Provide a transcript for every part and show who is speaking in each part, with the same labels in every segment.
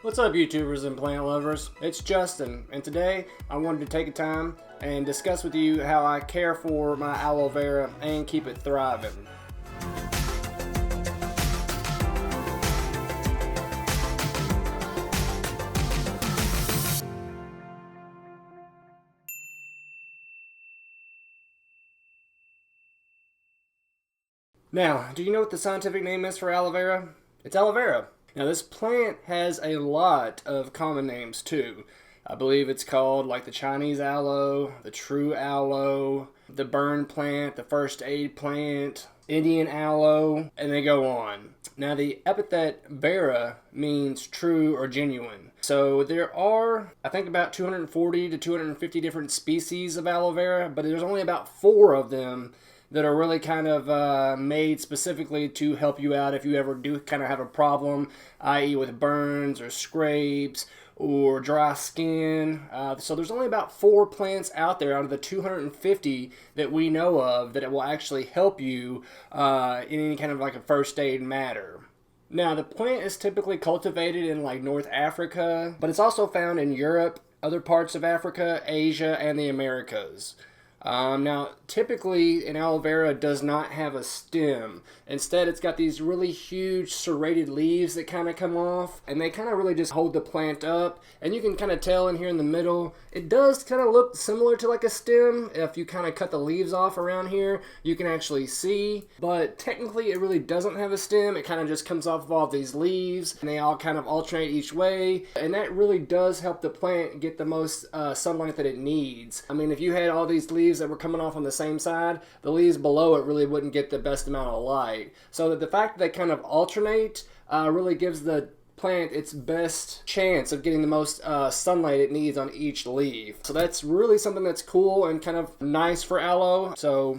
Speaker 1: What's up, YouTubers and plant lovers? It's Justin, and today I wanted to take a time and discuss with you how I care for my aloe vera and keep it thriving. Now, do you know what the scientific name is for aloe vera? It's aloe vera. Now, this plant has a lot of common names too. I believe it's called like the Chinese aloe, the true aloe, the burn plant, the first aid plant, Indian aloe, and they go on. Now, the epithet vera means true or genuine. So there are, I think, about 240 to 250 different species of aloe vera, but there's only about 4 of them that are really kind of made specifically to help you out if you ever do kind of have a problem, i.e. with burns or scrapes or dry skin. So there's only about 4 plants out there out of the 250 that we know of that it will actually help you in any kind of like a first aid matter. Now, the plant is typically cultivated in like North Africa, but it's also found in Europe, other parts of Africa, Asia, and the Americas. Now, typically, an aloe vera does not have a stem. Instead, it's got these really huge serrated leaves that kind of come off, and they kind of really just hold the plant up. And you can kind of tell in here in the middle, it does kind of look similar to like a stem. If you kind of cut the leaves off around here, you can actually see. But technically, it really doesn't have a stem. It kind of just comes off of all these leaves, and they all kind of alternate each way. And that really does help the plant get the most sunlight that it needs. I mean, if you had all these leaves that were coming off on the same side, the leaves below it really wouldn't get the best amount of light. So that the fact that they kind of alternate really gives the plant its best chance of getting the most sunlight it needs on each leaf. So that's really something that's cool and kind of nice for aloe.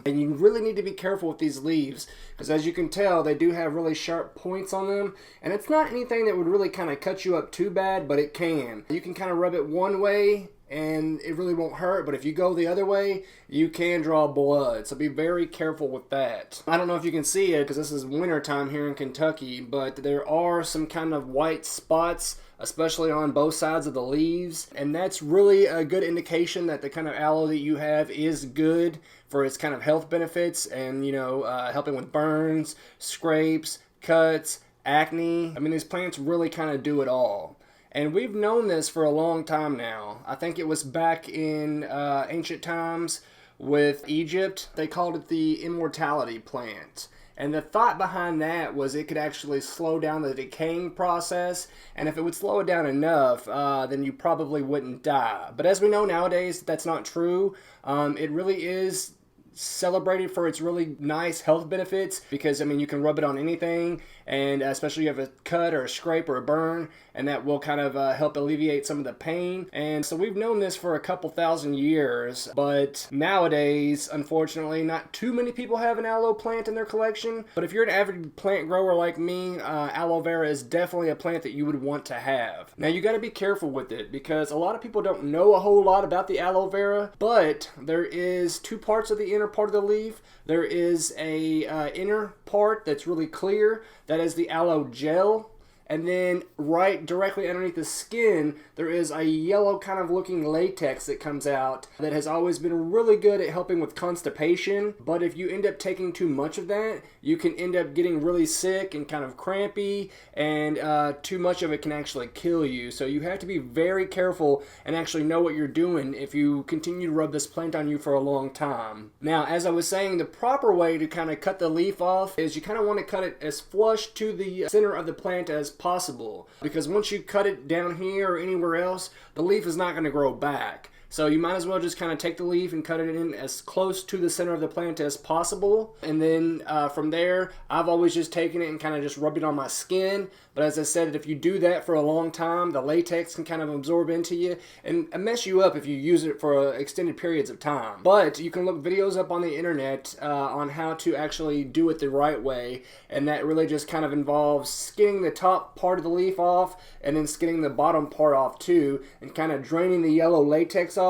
Speaker 1: And you really need to be careful with these leaves because, as you can tell, they do have really sharp points on them, and it's not anything that would really kind of cut you up too bad, but it can. You can kind of rub it one way and it really won't hurt, but if you go the other way, you can draw blood, so be very careful with that. I don't know if you can see it because this is winter time here in Kentucky, but there are some kind of white spots, especially on both sides of the leaves, and that's really a good indication that the kind of aloe that you have is good for its kind of health benefits and, helping with burns, scrapes, cuts, acne. I mean, these plants really kind of do it all. And we've known this for a long time now. I think it was back in ancient times with Egypt. They called it the immortality plant. And the thought behind that was it could actually slow down the decaying process. And if it would slow it down enough, then you probably wouldn't die. But as we know nowadays, that's not true. It really is celebrated for its really nice health benefits because, I mean, you can rub it on anything, and especially if you have a cut or a scrape or a burn, and that will kind of help alleviate some of the pain. And so we've known this for a couple thousand years, but nowadays, unfortunately, not too many people have an aloe plant in their collection. But if you're an avid plant grower like me, aloe vera is definitely a plant that you would want to have. Now, you got to be careful with it because a lot of people don't know a whole lot about the aloe vera, but there is 2 parts of the inner part of the leaf. There is a inner part that's really clear, that is the aloe gel, and then right directly underneath the skin there is a yellow kind of looking latex that comes out that has always been really good at helping with constipation. But if you end up taking too much of that, you can end up getting really sick and kind of crampy, and too much of it can actually kill you. So you have to be very careful and actually know what you're doing if you continue to rub this plant on you for a long time. Now, as I was saying, the proper way to kind of cut the leaf off is you kind of want to cut it as flush to the center of the plant as possible, because once you cut it down here or anywhere else, the leaf is not going to grow back. So you might as well just kind of take the leaf and cut it in as close to the center of the plant as possible. And then from there, I've always just taken it and kind of just rubbed it on my skin. But as I said, if you do that for a long time, the latex can kind of absorb into you and mess you up if you use it for extended periods of time. But you can look videos up on the internet on how to actually do it the right way. And that really just kind of involves skinning the top part of the leaf off and then skinning the bottom part off too, and kind of draining the yellow latex off,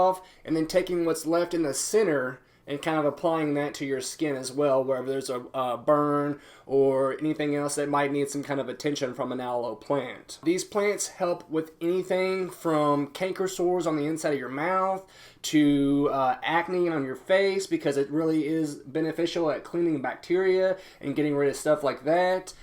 Speaker 1: and then taking what's left in the center and kind of applying that to your skin as well, wherever there's a burn or anything else that might need some kind of attention from an aloe plant. These plants help with anything from canker sores on the inside of your mouth to acne on your face, because it really is beneficial at cleaning bacteria and getting rid of stuff like that.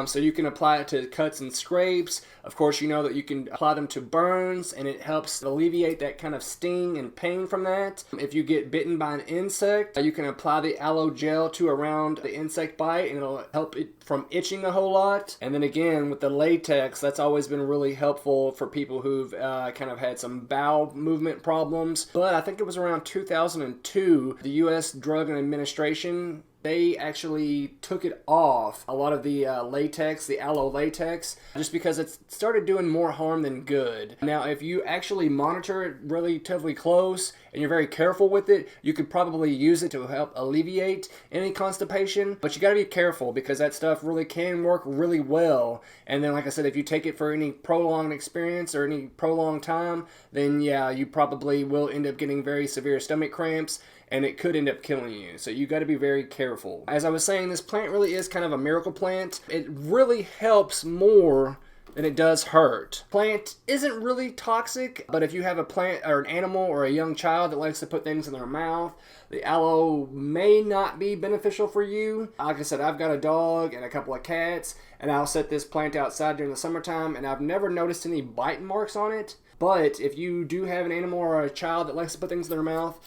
Speaker 1: So you can apply it to cuts and scrapes. Of course, you know that you can apply them to burns, and it helps alleviate that kind of sting and pain from that. If you get bitten by an insect, you can apply the aloe gel to around the insect bite, and it'll help it from itching a whole lot. And then again, with the latex, that's always been really helpful for people who've kind of had some bowel movement problems. But I think it was around 2002, the U.S. Drug and Administration, they actually took it off, a lot of the latex, the aloe latex, just because it started doing more harm than good. Now, if you actually monitor it relatively close and you're very careful with it, you could probably use it to help alleviate any constipation. But you got to be careful, because that stuff really can work really well. And then, like I said, if you take it for any prolonged experience or any prolonged time, then yeah, you probably will end up getting very severe stomach cramps, and it could end up killing you. So you got to be very careful. As I was saying, this plant really is kind of a miracle plant. It really helps more than it does hurt. Plant isn't really toxic, but if you have a plant or an animal or a young child that likes to put things in their mouth, the aloe may not be beneficial for you. Like I said, I've got a dog and a couple of cats, and I'll set this plant outside during the summertime, and I've never noticed any bite marks on it. But if you do have an animal or a child that likes to put things in their mouth,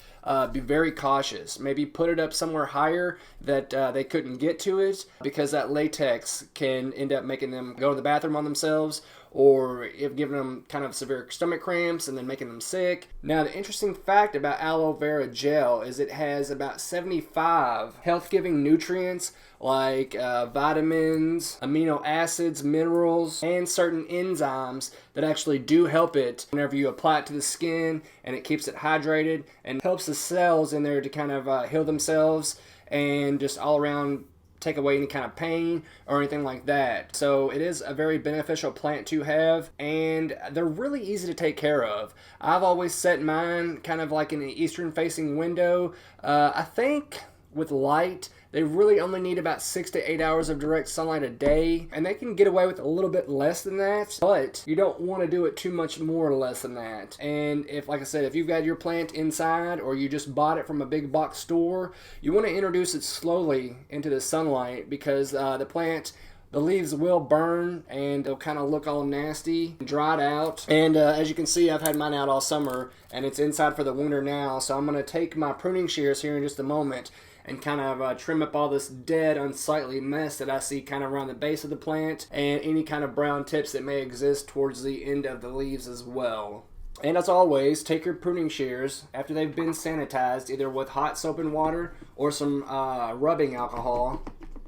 Speaker 1: be very cautious. Maybe put it up somewhere higher that they couldn't get to it, because that latex can end up making them go to the bathroom on themselves, or if giving them kind of severe stomach cramps and then making them sick. Now, the interesting fact about aloe vera gel is it has about 75 health-giving nutrients like vitamins, amino acids, minerals, and certain enzymes that actually do help it whenever you apply it to the skin, and it keeps it hydrated and helps the cells in there to kind of heal themselves and just all around take away any kind of pain or anything like that. So it is a very beneficial plant to have, and they're really easy to take care of. I've always set mine kind of like in an eastern facing window. I think with light, they really only need about 6 to 8 hours of direct sunlight a day, and they can get away with a little bit less than that, but you don't want to do it too much more or less than that. And if, like I said, if you've got your plant inside or you just bought it from a big box store, you want to introduce it slowly into the sunlight, because the leaves will burn and they'll kind of look all nasty, dried out. And as you can see, I've had mine out all summer, and it's inside for the winter now. So I'm going to take my pruning shears here in just a moment and kind of trim up all this dead, unsightly mess that I see kind of around the base of the plant, and any kind of brown tips that may exist towards the end of the leaves as well. And as always, take your pruning shears after they've been sanitized, either with hot soap and water or some rubbing alcohol.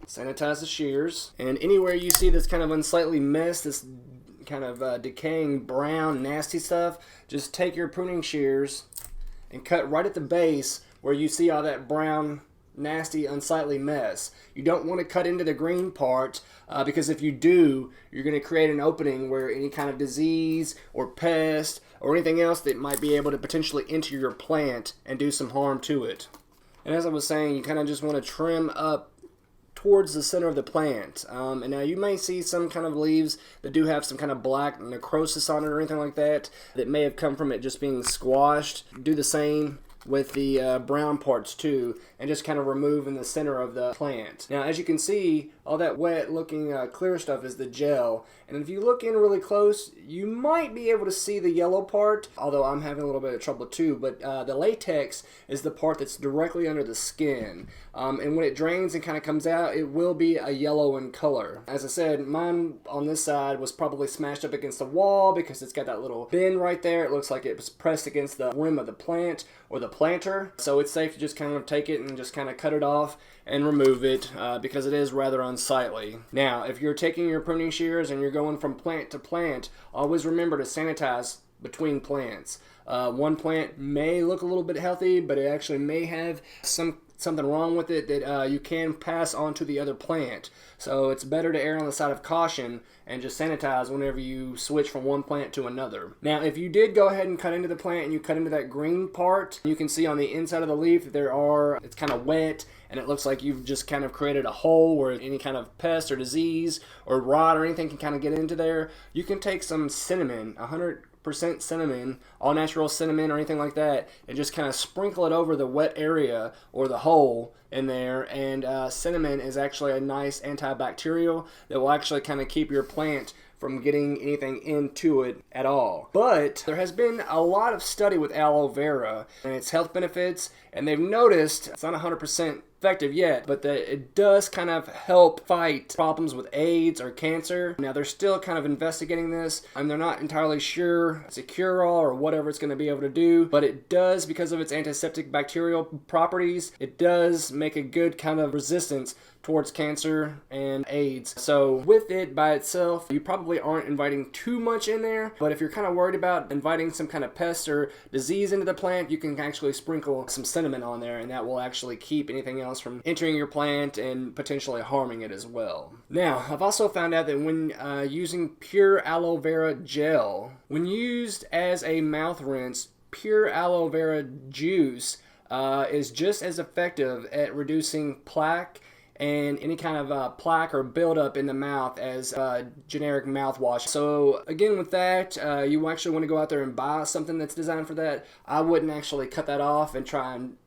Speaker 1: Sanitize the shears, and anywhere you see this kind of unsightly mess, this kind of decaying brown nasty stuff, just take your pruning shears and cut right at the base where you see all that brown nasty unsightly mess. You don't want to cut into the green part, because if you do, you're going to create an opening where any kind of disease or pest or anything else that might be able to potentially enter your plant and do some harm to it. And as I was saying, you kind of just want to trim up towards the center of the plant. And now you may see some kind of leaves that do have some kind of black necrosis on it or anything like that may have come from it just being squashed. Do the same with the brown parts too, and just kind of remove in the center of the plant. Now, as you can see, all that wet looking clear stuff is the gel, and if you look in really close, you might be able to see the yellow part, although I'm having a little bit of trouble too. But the latex is the part that's directly under the skin, and when it drains and kind of comes out, it will be a yellow in color. As I said, mine on this side was probably smashed up against the wall because it's got that little bend right there. It looks like it was pressed against the rim of the plant or the planter, so it's safe to just kind of take it and just kind of cut it off and remove it, because it is rather unsightly. Now, if you're taking your pruning shears and you're going from plant to plant, always remember to sanitize between plants. One plant may look a little bit healthy, but it actually may have something wrong with it that you can pass on to the other plant. So it's better to err on the side of caution and just sanitize whenever you switch from one plant to another. Now, if you did go ahead and cut into the plant and you cut into that green part, you can see on the inside of the leaf that it's kind of wet, and it looks like you've just kind of created a hole where any kind of pest or disease or rot or anything can kind of get into there. You can take some cinnamon, 100% cinnamon, all natural cinnamon or anything like that, and just kind of sprinkle it over the wet area or the hole in there. And cinnamon is actually a nice antibacterial that will actually kind of keep your plant from getting anything into it at all. But there has been a lot of study with aloe vera and its health benefits, and they've noticed it's not 100% effective yet, but that it does kind of help fight problems with AIDS or cancer. Now, they're still kind of investigating this, and they're not entirely sure it's a cure-all or whatever it's going to be able to do, but it does, because of its antiseptic bacterial properties, it does make a good kind of resistance towards cancer and AIDS. So with it by itself, you probably aren't inviting too much in there, but if you're kind of worried about inviting some kind of pest or disease into the plant, you can actually sprinkle some cinnamon on there, and that will actually keep anything else from entering your plant and potentially harming it as well. Now, I've also found out that when using pure aloe vera gel, when used as a mouth rinse, pure aloe vera juice is just as effective at reducing plaque and any kind of plaque or buildup in the mouth as generic mouthwash. So again, with that, you actually want to go out there and buy something that's designed for that. I wouldn't actually cut that off and try and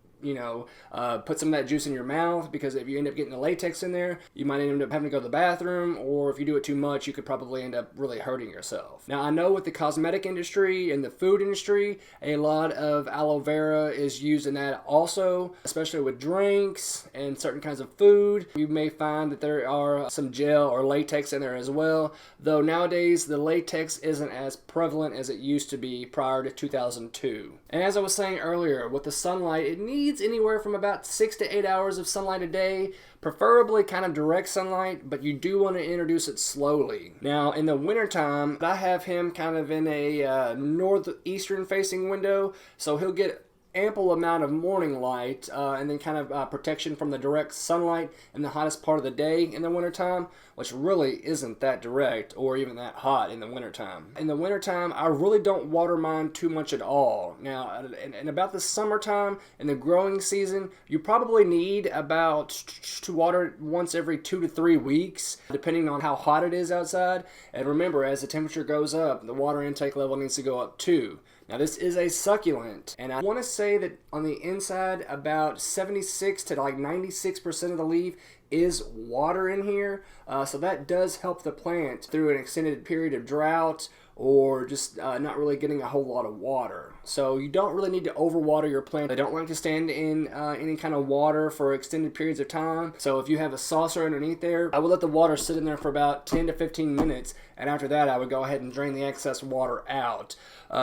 Speaker 1: put some of that juice in your mouth, because if you end up getting the latex in there, you might end up having to go to the bathroom, or if you do it too much, you could probably end up really hurting yourself. Now, I know with the cosmetic industry and the food industry, a lot of aloe vera is used in that also, especially with drinks and certain kinds of food. You may find that there are some gel or latex in there as well, though nowadays the latex isn't as prevalent as it used to be prior to 2002. And as I was saying earlier, with the sunlight, it needs anywhere from about 6 to 8 hours of sunlight a day, preferably kind of direct sunlight, but you do want to introduce it slowly. Now, in the wintertime, I have him kind of in a northeastern facing window, so he'll get ample amount of morning light and then kind of protection from the direct sunlight in the hottest part of the day in the wintertime, which really isn't that direct or even that hot in the wintertime. In the wintertime, I really don't water mine too much at all. Now, in about the summertime, in the growing season, you probably need about to water once every 2 to 3 weeks, depending on how hot it is outside. And remember, as the temperature goes up, the water intake level needs to go up too. Now, this is a succulent, and I want to say that on the inside, about 76 to like 96% of the leaf is water in here, so that does help the plant through an extended period of drought or just not really getting a whole lot of water. So you don't really need to overwater your plant. They don't like to stand in any kind of water for extended periods of time. So if you have a saucer underneath there, I would let the water sit in there for about 10 to 15 minutes, and after that I would go ahead and drain the excess water out,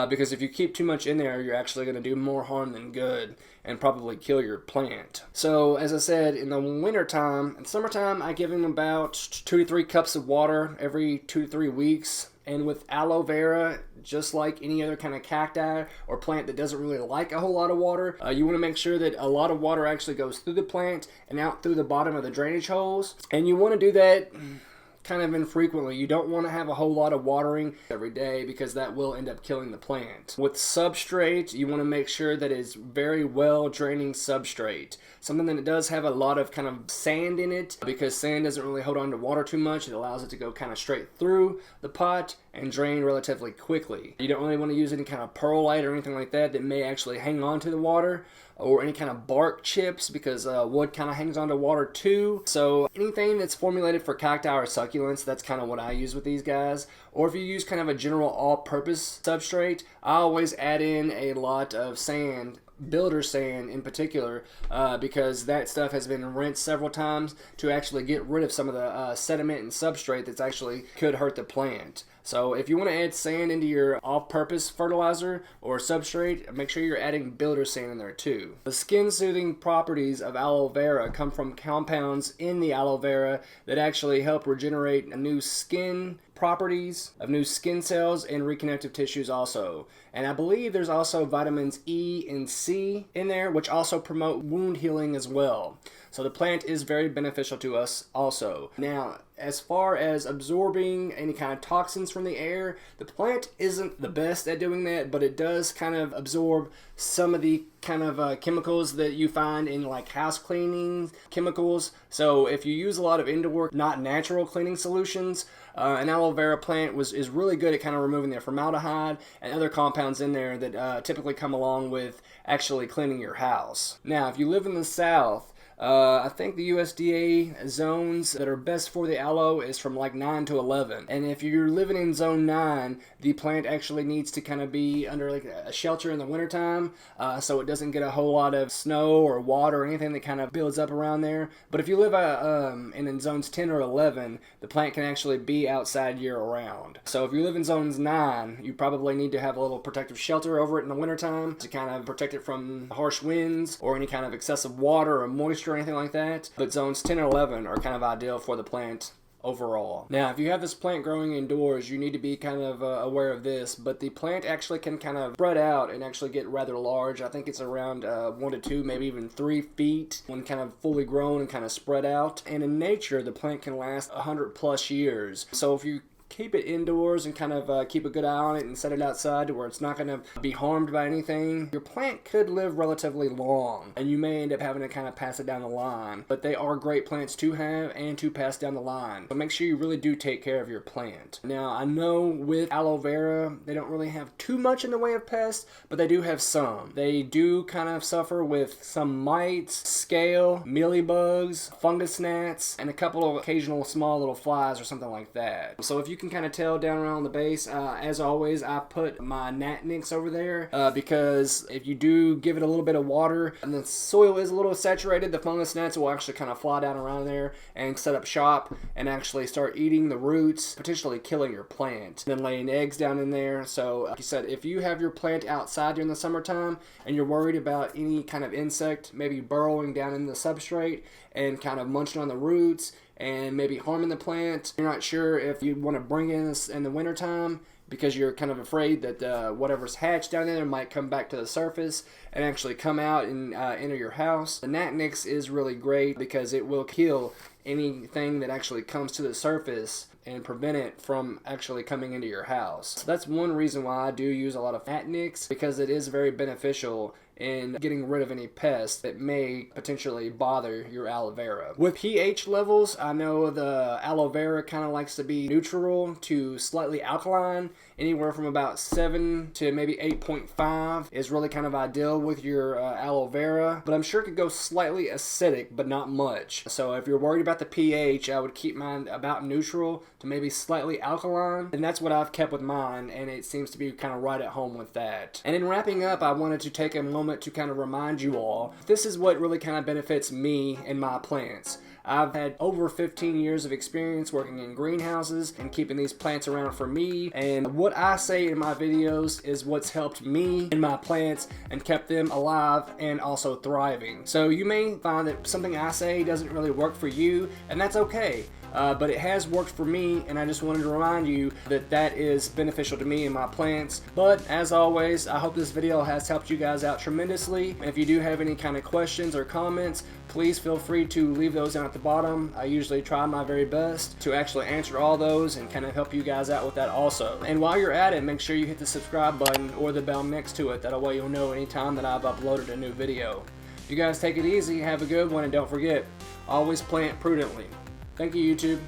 Speaker 1: because if you keep too much in there, you're actually going to do more harm than good and probably kill your plant. So as I said, in the wintertime and summertime, I give him about 2 to 3 cups of water every 2 to 3 weeks. And with aloe vera, just like any other kind of cacti or plant that doesn't really like a whole lot of water, you want to make sure that a lot of water actually goes through the plant and out through the bottom of the drainage holes. And you want to do that kind of infrequently. You don't want to have a whole lot of watering every day, because that will end up killing the plant. With substrate, you want to make sure that it's very well draining substrate. Something that does have a lot of kind of sand in it, because sand doesn't really hold on to water too much. It allows it to go kind of straight through the pot and drain relatively quickly. You don't really want to use any kind of perlite or anything like that that may actually hang on to the water, or any kind of bark chips, because wood kind of hangs onto water too. So anything that's formulated for cacti or succulents, that's kind of what I use with these guys. Or if you use kind of a general all-purpose substrate, I always add in a lot of sand, builder sand in particular, because that stuff has been rinsed several times to actually get rid of some of the sediment and substrate that's actually could hurt the plant. So if you want to add sand into your all-purpose fertilizer or substrate, make sure you're adding builder sand in there too. The skin-soothing properties of aloe vera come from compounds in the aloe vera that actually help regenerate a new skin properties of new skin cells and reconnective tissues also. And I believe there's also vitamins E and C in there, which also promote wound healing as well. So the plant is very beneficial to us also. Now, as far as absorbing any kind of toxins from the air, the plant isn't the best at doing that, but it does kind of absorb some of the kind of chemicals that you find in like house cleaning chemicals. So if you use a lot of indoor, not natural cleaning solutions, an aloe vera plant is really good at kind of removing the formaldehyde and other compounds in there that typically come along with actually cleaning your house. Now, if you live in the South, I think the USDA zones that are best for the aloe is from like 9 to 11. And if you're living in zone 9, the plant actually needs to kind of be under like a shelter in the wintertime, so it doesn't get a whole lot of snow or water or anything that kind of builds up around there. But if you live in zones 10 or 11, the plant can actually be outside year round. So if you live in zones 9, you probably need to have a little protective shelter over it in the wintertime to kind of protect it from harsh winds or any kind of excessive water or moisture or anything like that. But zones 10 and 11 are kind of ideal for the plant overall. Now, if you have this plant growing indoors, you need to be kind of aware of this, but the plant actually can kind of spread out and actually get rather large. I think it's around 1 to 2, maybe even 3 feet when kind of fully grown and kind of spread out. And in nature, the plant can last 100 plus years. So if you keep it indoors and kind of keep a good eye on it and set it outside to where it's not going to be harmed by anything, your plant could live relatively long, and you may end up having to kind of pass it down the line. But they are great plants to have and to pass down the line. So make sure you really do take care of your plant. Now, I know with aloe vera, they don't really have too much in the way of pests, but they do have some. They do kind of suffer with some mites, scale, mealybugs, fungus gnats, and a couple of occasional small little flies or something like that. So if you can kind of tell down around the base, as always, I put my gnat nicks over there because if you do give it a little bit of water and the soil is a little saturated, the fungus gnats will actually kind of fly down around there and set up shop and actually start eating the roots, potentially killing your plant, then laying eggs down in there. So like I said, if you have your plant outside during the summertime and you're worried about any kind of insect maybe burrowing down in the substrate and kind of munching on the roots and maybe harming the plant, you're not sure if you want to bring in this in the wintertime because you're kind of afraid that whatever's hatched down there might come back to the surface and actually come out and enter your house. The gnat nix is really great because it will kill anything that actually comes to the surface and prevent it from actually coming into your house. So that's one reason why I do use a lot of gnat nix, because it is very beneficial in getting rid of any pests that may potentially bother your aloe vera. With pH levels, I know the aloe vera kind of likes to be neutral to slightly alkaline. Anywhere from about 7 to maybe 8.5 is really kind of ideal with your aloe vera, but I'm sure it could go slightly acidic, but not much. So if you're worried about the pH, I would keep mine about neutral to maybe slightly alkaline, and that's what I've kept with mine, and it seems to be kind of right at home with that. And in wrapping up, I wanted to take a moment to kind of remind you all, this is what really kind of benefits me and my plants. I've had over 15 years of experience working in greenhouses and keeping these plants around for me, and what I say in my videos is what's helped me and my plants and kept them alive and also thriving. So you may find that something I say doesn't really work for you, and that's okay. But it has worked for me, and I just wanted to remind you that that is beneficial to me and my plants. But as always, I hope this video has helped you guys out tremendously. If you do have any kind of questions or comments, please feel free to leave those down at the bottom. I usually try my very best to actually answer all those and kind of help you guys out with that also. And while you're at it, make sure you hit the subscribe button or the bell next to it. That way you'll know anytime that I've uploaded a new video. You guys take it easy, have a good one, and don't forget, always plant prudently. Thank you, YouTube.